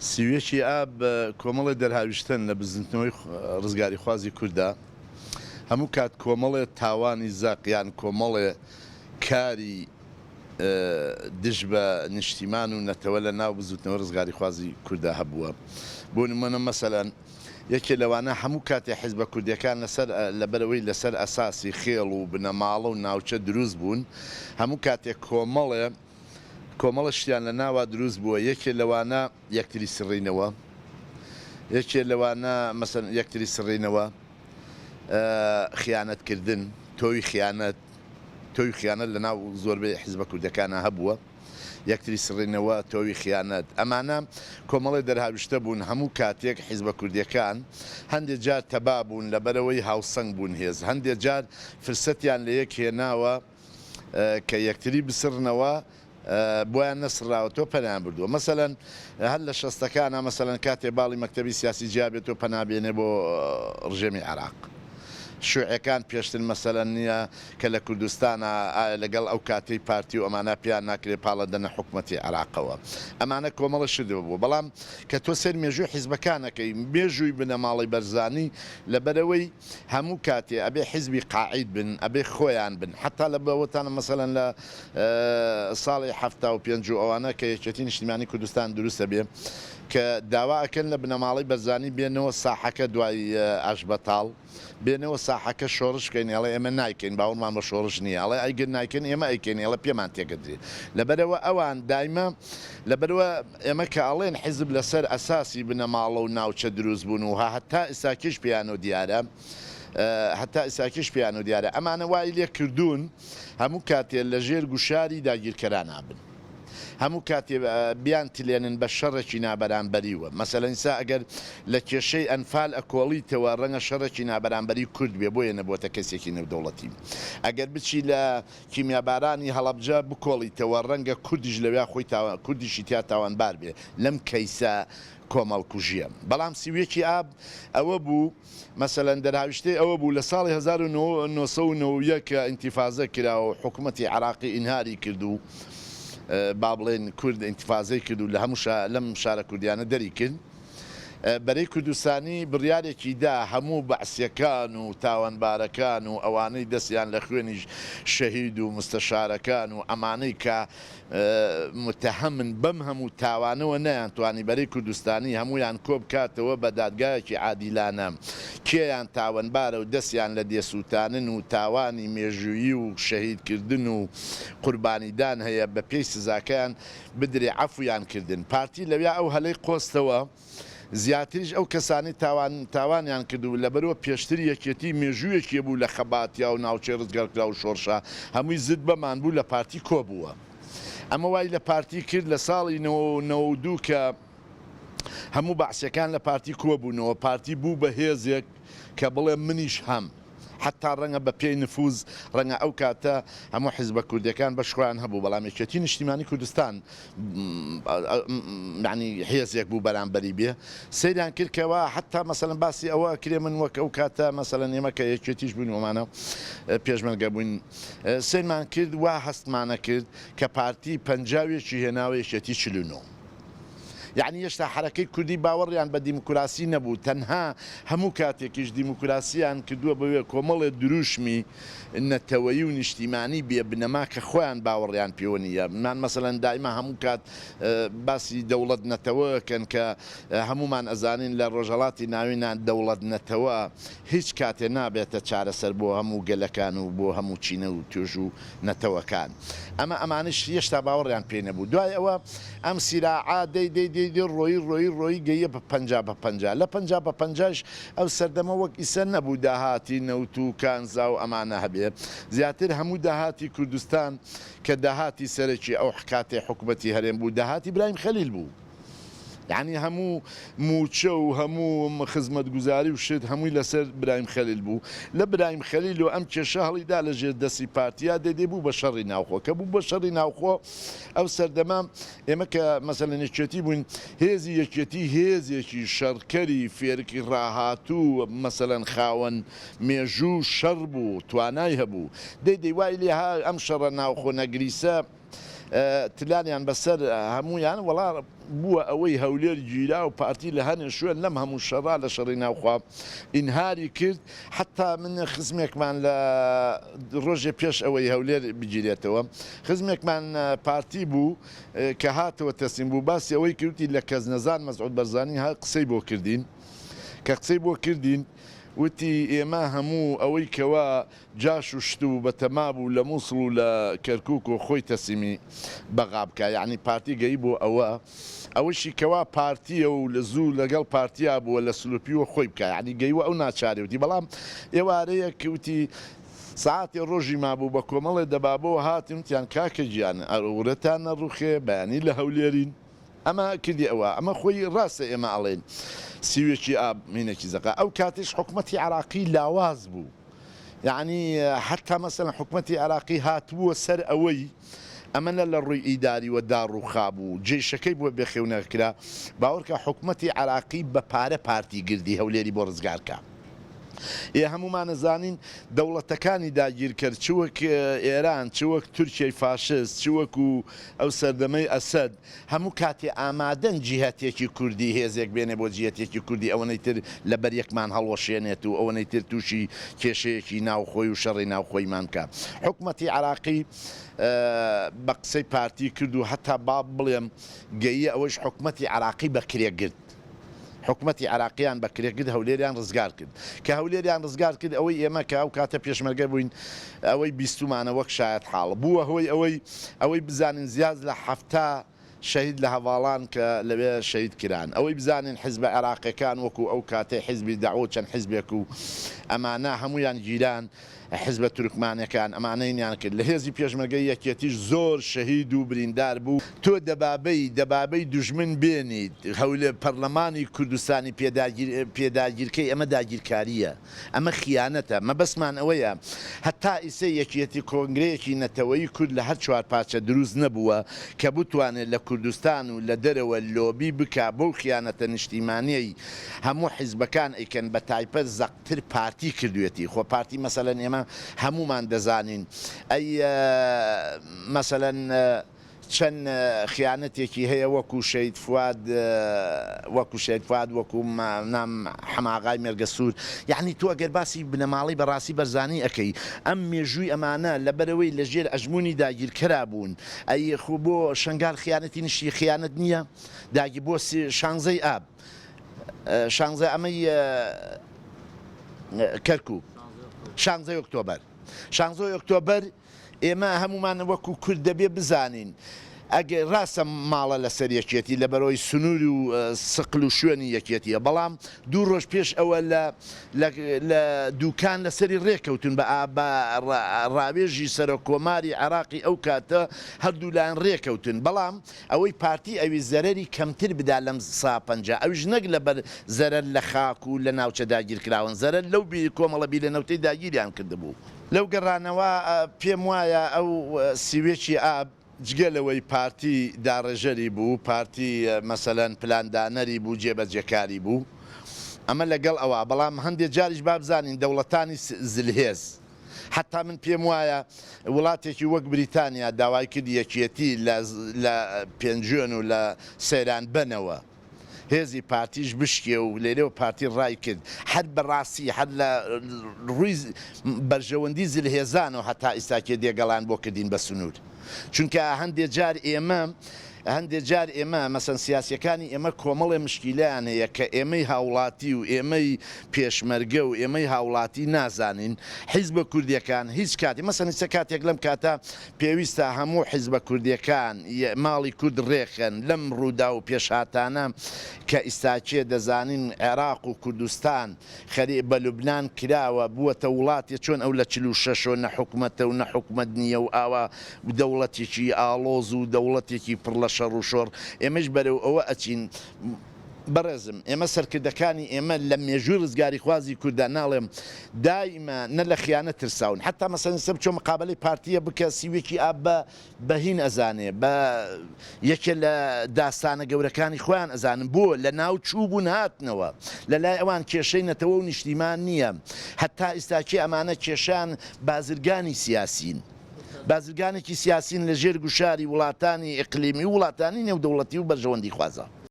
سیوێکی ئاب کۆمەڵی دەرهاویشتن لە بزنەوەی ڕزگاری خوازی کووردا هەموو کات کۆمەڵێ تاوانی زاقیان کۆمەڵێ کاری دژ بە نیشتیمان و نەتەوە لە ناو بزوتنەوە ڕزگاری خوازی کووردا هەبووە. بۆ نمونە مەسەلەن یەکێ لەوانە هەموو کاتێ حیزبە کوردیەکان لەبەرەوەی لەسەر ئەساسی خێڵ و بنەماڵە و ناوچە دروست بوون، هەموو کاتێک کۆمەڵە شتیان لە ناوا دروست بووە. یەکێ لەوانە یەکتری سڕینەوە، یەکێ لەوانە مەسەن یەکتری سڕینەوە، خیانەتکردن، تۆوی خیانەت لە ناو زۆربەی حیزبە کوردەکانە هەبووە، یەکتری سڕینەوە، تۆوی خیانەت. ئەمانە کۆمەڵی دەرهاویشتە بوون. هەموو کاتێک حیزبە کوردیەکان هەندێک جار تەبا بوون لەبەرەوەی هاوسەنگ بوون هێز، هەندێک جار فرسەتیان لە یەک هێناوە کە یەکتری بسڕنەوە بۆیان نەسڕاوە تۆ پەنیان بردووە. مەسەلەن هەر لە شەستەکانە مەسەلەن کاتێ باڵی مەکتەبی سیاسی جیابێت تۆ پەنابێنێ بۆ ڕژێمی عێراق. شوعەکان پێشتر مەسەلەن نییە کە لە کوردستانە لەگەڵ ئەو کاتەی پارتی و ئەمانە پیان ناکرێت پاڵەدەنە حکومەتی عێراقەوە. ئەمانە کۆمەڵە شدەوە بوو. بەڵام کە تۆ سەر مێژووی حیزبەکانەکەی مێژووی بنەماڵی بەرزانی لەبەرەوەی هەموو کاتێ ئەبێ حیزبی قاعید بن، ئەبێ خۆیان بن. حتا لە بەوەتانە مەسەلەن لە ساڵی 75 ئەوانە کە یەکێتی نیشتیمانی کوردستان دروستە بێ کە داوا ئەکەن لە بنەماڵی بەرزانی بێنەوە ساحەکە دوای ئاشبەتاڵ، بێنەوە ساحەکە شۆڕش بکەین، ئەڵێ ئێمە نایکەین، باوەڕمان بە شۆڕش نییە، ئەڵێ ئەیگر نایکەن ئێمە ئەیکەین، ئێڵە پێمان تێگەدرێ. لەبەرەوە ئەوان دایمە لەبەرەوە ئێمە کە ئەڵێن حیزب لەسەر ئەساسی بنەماڵە و ناوچە دروست بوون و هەتا ئێساکیش پیانۆ دیارە، هەتا ئێساکیش پیانۆ دیارە. ئەمانە وای لێ کردوون هەموو کاتێ لە ژێر گوشاری داگیرکەران نابن، هەموو کاتێ بیان تلێنن بە شەڕێکی نابەرامبەریوە. مەسەلەن ئیسا ئەگەر لە کێشەی ئەنفال ئەکۆڵیتەوە ڕەنگە شەڕێکی نابەرامبەری کورد بێ، بۆیە نەبووەتە کەسێکی نێودەوڵەتی. ئەگەر بچی لە کیمیابارانی هەڵەبجە بکۆڵیتەوە ڕەنگە کوردیش لەوێ خۆی کوردیشی تیا تاوانبار بێ لەم کەیسە کۆمەڵکوژیە. بەڵام سیوێکی ئاب ئەوە بوو مەسەلەن دەرهاویشتەی ئەوە بوو لە ساڵی 1990 کە ئینتیفازە کراوە و حکوومەتی عێراقی ئینهاری کردو، با بڵێن کورد ئینتیفازەی کرد و لە لەم شارە کوردیانە دەری کرد. بەرەی کوردستانی بڕیارێکی دا هەموو بەعسیەکان و تاوانبارەکان و ئەوانەی دەستیان لە خوێنی شەهید و مستەشارەکان و ئەمانەی کە متەهەمن بەم هەموو تاوانەوە نەیانتوانی بەرەی کوردستانی هەمویان کۆ بکاتەوە بە دادگایەکی عادیلانە کێیان تاوانبارە و دەستیان لە دێسووتانن و تاوانی مێژوویی و شەهیدکردن و قوربانیدان هەیە بە پێی سزاکەیان بدرێ عەفویان کردن. پارتی لەوێ ئەو هەلەی قۆستەوە زیاتریش ئەو کەسانی تاوانیان کردو لەبەرەوە پێشتر یەکێتی مێژوویەکی بوو لە خەباتیا و ناوچەی ڕزگارکرا و شۆڕشە هەمووی زد بەمان بوو لە پارتی کۆبووە. ئەمە وای لە پارتی کرد لە ساڵی 92 کە هەموو بەعسیەکان لە پارتی کۆبوونەوە، پارتی بوو بە هێزێک کە بڵێ منیش هەم، حتا ڕەنگە بە پێی نفوز ڕەنگە ئەو کاتە هەموو حیزبە کوردیەکان بەشخوایان هەبوو، بەڵام یەکێتی نیشتیمانی کوردستان یعنی هێزێک بوو بەرامبەری بێ. سەیریان کردکەوە حتا مەسەلەن باسی ئەوە کرێ من وەک ئەو کاتە مەسەلەن ئێمە کە یەکێتیش بووین ومانە پێشمەرگە بووین، سەیرمان کرد وا هەستمانە کرد کە پارتی پەنجاوێکی هێناوە یەکێتی 49. یعنی هێشتا حرەکەی کوردی باوەڕیان بە دیموکراسی نەبوو، تەنها هەموو کاتێکیش دیموکراسیان کردووە بەوێ کۆمەڵێ دروشمی نەتەوەیی و نیشتیمانی بێ بنەما کە خۆیان باوەڕیان پێوە نییە. من مەسەلەن دایما هەموو کات باسی دەوڵەت نەتەوەکەن کە هەمومان ئەزانین لە ڕۆژهەڵاتی ناوینان دەوڵەت نەتەوە هیچ کاتێ نابێتە چارەسەر بۆ هەموو گەلەکان و بۆ هەموو چینە و توێژ و نەتەوەکان. ئەمانش هێشتا باوەڕیان پێ نەبوو. دوای ئەوە ئەم سیراعا ڕۆی گەیە بە 50 لە 50 ئەو سەردەمە وەک ئیسە نەبوو داهاتی نەوت و کانزا و ئەمانە هەبێ، زیاتر هەموو داهاتی کوردستان کە داهاتی سەرەکی ئەو کاتێ حکومەتی هەرێم بوو داهاتی ئیبراهیم خەلیل بوو. یعنی هەموو موچە و هەموو خزمەتگوزاری و شت هەمووی لەسەر ئیبراهیم خەلیل بوو. لە ئیبراهیم خەلیل و ئەم کێشە هەڵیدا لە ژێر دەستی پارتیا دەدێ بوو بە شەڕی ناوخۆ، کە بوو بە شەڕی ناوخۆ ئەو سەردەما ئێمە کە مەسەلەن یەکێتی بووین، هێزی یەکێتی هێزێکی شەڕکەری فێرکی ڕاهاتوو مەسەلەن خاوەن مێژوو شەڕ بوو، توانای هەبوو. دەی وای لێ ئەم شەڕە ناوخۆ نەگریسە تلانیان بەسەر هەمویان وەڵا بووە ئەوەی هەولێر گیرا و پارتی لە هەنێ شوێن لەم هەموو شەڕا لە شەڕی ناوخوا ئینهاری کرد حتا من خزمێکمان لە ڕۆژێ پێش ئەوەی هەولێر بگیرێتەوە خزمێکمان پارتی بوو کە هاتەوە تەسلیم بوو باسی ئەوەی کردی لە کەس نەزان مەسعود بەرزانی ها قسەی بۆ کردین کە قسەی بۆ کردین وتی ئێمە هەموو ئەوەی کەوا جاش و شت و بەتەما بوو لە مووسڵ و لە کەرکووک و خۆی تەسیمی بەغا بکە یعنی پارتی گەی بۆ ئەوەشی کەوا پارتیە و لە زوو لەگەڵ پارتیا بووە لە سلوپیوە خۆی بکە ینی گەیوە ئەو ناچارێتی بەڵام ئێوارەیە کەوتی ساعتی ڕۆژی مابوو بە کۆمەڵێ دەبابەوە هاتیمتیان کاکە گیان ئەوورەتان نەڕوخێ بەیانی لە هەولێرین ئەمە کردی ئەمە خۆی ڕاستە ئێمە ئەڵێن سیوێکی ئاب مینێکی زەقا ئەو کاتیش حکومەتی عراقی لاواز بوو یعنی حتا مەسەلەن حکومەتی عراقی هاتبووە سەر ئەوەی ئەمەە لە ڕووی ئیداری و داڕوخا بوو جێشەکەی بۆ بێخێونەکرا باوەڕکە حکومەتی عراقی بە پارە پارتی گردی هەولێری بۆ ڕزگارکە هەمومان نەزانین دەوڵەتەکانی داگیر کرد چ وەک ئێران چ وەک تورکیای فاشست چ وەکو ئەو سەردەمەی ئەسەد هەموو کاتێ ئامادەن جیهەتێکی کوردی هێزێک بێنێ بۆ جیهەتێکی کوردی ئەوەی تر لە بەریەکمان هەڵوەشێنێت و ئەوەی تر تووشی کێشەیەکی ناوخۆی و شەڕی ناوخۆیمان کە حکومەتی عراقی بە قسەی پارتی کرد و هەتا با بڵێم گەیە ئەوەش حکومەتی عراقی بەکرێگرت حکومەتی عراقیان بەکرێگرت هەولێریان ڕزگار کرد کە هەولێریان ڕزگار کرد ئەوەی ئێمە کە ئەو کاتە پێشمەرگە بووین ئەوەی بیستمانە وەک شایەت حاڵ بووە هۆی ئەوەی بزانین زیاد لە هەفتا شەهید لە هەواڵان کە لەوێ شەهید کران ئەوەی بزانین حیزبە عێراقیەکان وەکو ئەو کاتێ حیزبی داعوە چەند حیزبێک و ئەمانە هەمویان گیران حیزبە تورکمانەکان ئەمانەیان کرد لە هێزی پێشمەرگەی یەکێتیش زۆر شەهید و بریندار بوو تۆ دەبابەی دوژمن بێنیت هەولێر پەرلەمانی کوردستانی پێداگیرکەی ئەمە داگیرکاریە ئەمە خیانەتە مەبەسمان ئەوەیە هەتا ئیسە یەکێتی کۆنگرەیەکی نەتەوەی کورد لە هەر چوار پارچە دروست نەبووە کە بتوانێت لە کوردستان و لە دەرەوە لۆبی بکا بەو خیانەتە نیشتیمانیەی هەموو حیزبەکان ئەیکەن بە تایپەت زەقتر پارتی کردوێتی خۆ پارتی مەسەلەن ئێمە هەمومان دەزانین ئەی مەسەلەن چەند خیانەتێکی هەیە وەکو شەید فواد وەکو نام حەماغای مێرگە سوور یعنی تۆ ئەگەر باسی بنەماڵی بەڕاستی بەرزانی ئەەکەی ئەم مێژووی ئەمانە لەبەرەوەی لەژێر ئەژمونی داگیرکەرا بوون ئەی خو بۆ شنگال خیانەتی نیشتی خیانەت نییە داگی بۆ شانزەی ئاب شانزە ئەمەی کەرکووک شانزەی ئۆکتۆبەر ئێمە هەمومان وەکو کورد دەبێ بزانین ئەگەر ڕاستە ماڵە لەسەر یەکێتی لە بەرەوەی سنوور و سقل و شوێنی یەکێتیە بەڵام دوو ڕۆژ پێش ئەوە لە دووکان لەسەری ڕێکەوتن بە ڕاوێژی سەرۆک کۆماری عراقی ئەو کاتە هەردوو لایەن ڕێکەوتن بەڵام ئەوەی پارتی ئەوی زەرەری کەمتر بدا لەم ساپەنجە ئەوش نەک لەبەر زەرەر لە خاک و لە ناوچە داگیرکراون زەرەر لەو کۆمەڵە بی لە نەوتەی داگیریان کردبوو لەو گەڕانەوە پێم وایە ئەو سیوێکی ئاب جگەلەوەی پارتی داڕێژەری بوو پارتی مەسەلەن پلاندانەری بوو جێبەجێکاری بوو ئەمە لەگەڵ ئەوە بەڵام هەندێک جاریش بابزانین دەوڵەتانی زلهێز حتا من پێم وایە وڵاتێکی وەک بریتانیا داوای کردی یەکێتی لە پێنجێن و لە سەیران بنەوە هێزی پارتیش بشکێ و لێرەوە پارتی ڕای کرد هەر بەڕاستی هەر لە ڕووی بەرژەوەندی زلهێزانەوە هەتا ئیساکێ دێگەڵان بۆ کردین بە سنوور چونکە هەندێک جار ئێمە مەسەن سیاسیەکانی ئێمە کۆمەڵێ مشکیلیان هەیە کە ئێمەی هاوڵاتی و ئێمەی پێشمەرگە و ئێمەی هاوڵاتی نازانین حیزبە کوردیەکان هیچ کاتی مەسەن هیچ کاتێک لەم کاتە پێویستە هەموو حیزبە کوردیەکان ماڵی کورد ڕێخن لەم ڕوودا و پێشهاتانە کە ئیساکێ دەزانین عێراق و کوردستان خەری بە لوبنان کراوە بووەتە وڵاتی چۆن ئەو لە 46 نەحکومەتە و نەحکومەت نییە و ئاوا دەوڵەتێکی ئاڵۆز و دەوڵەتێکی پڕ لە شەڕ و شۆڕ ئێمەش بەرەو ئەوە ئەچین بەڕێزم ئێمە سەرکردەکانی ئێمە لە مێژووی ڕزگاری خوازی کوردان ناڵێم دائیمە نە لە خیانەت ترساون حتا مەسەن سەر چۆن مقابلەی پارتیە بکە سیوێکی ئاب بەهین ئەزانێ بە یەکێ لە داستانە گەورەکانی خۆیان ئەزانن بۆ لە ناو چوو بوون هاتنەوە لە لای ئەوان کێشەی نەتەوە و نیشتیمان نییە هەتا ئێستاکی ئەمانە کێشان بازرگانی سیاسین بازرگانێکی سیاسین لە ژێر گوشاری وڵاتانی ئیقلیمی و وڵاتانی نێودەوڵەتی و بەرژەوەندی خوازە.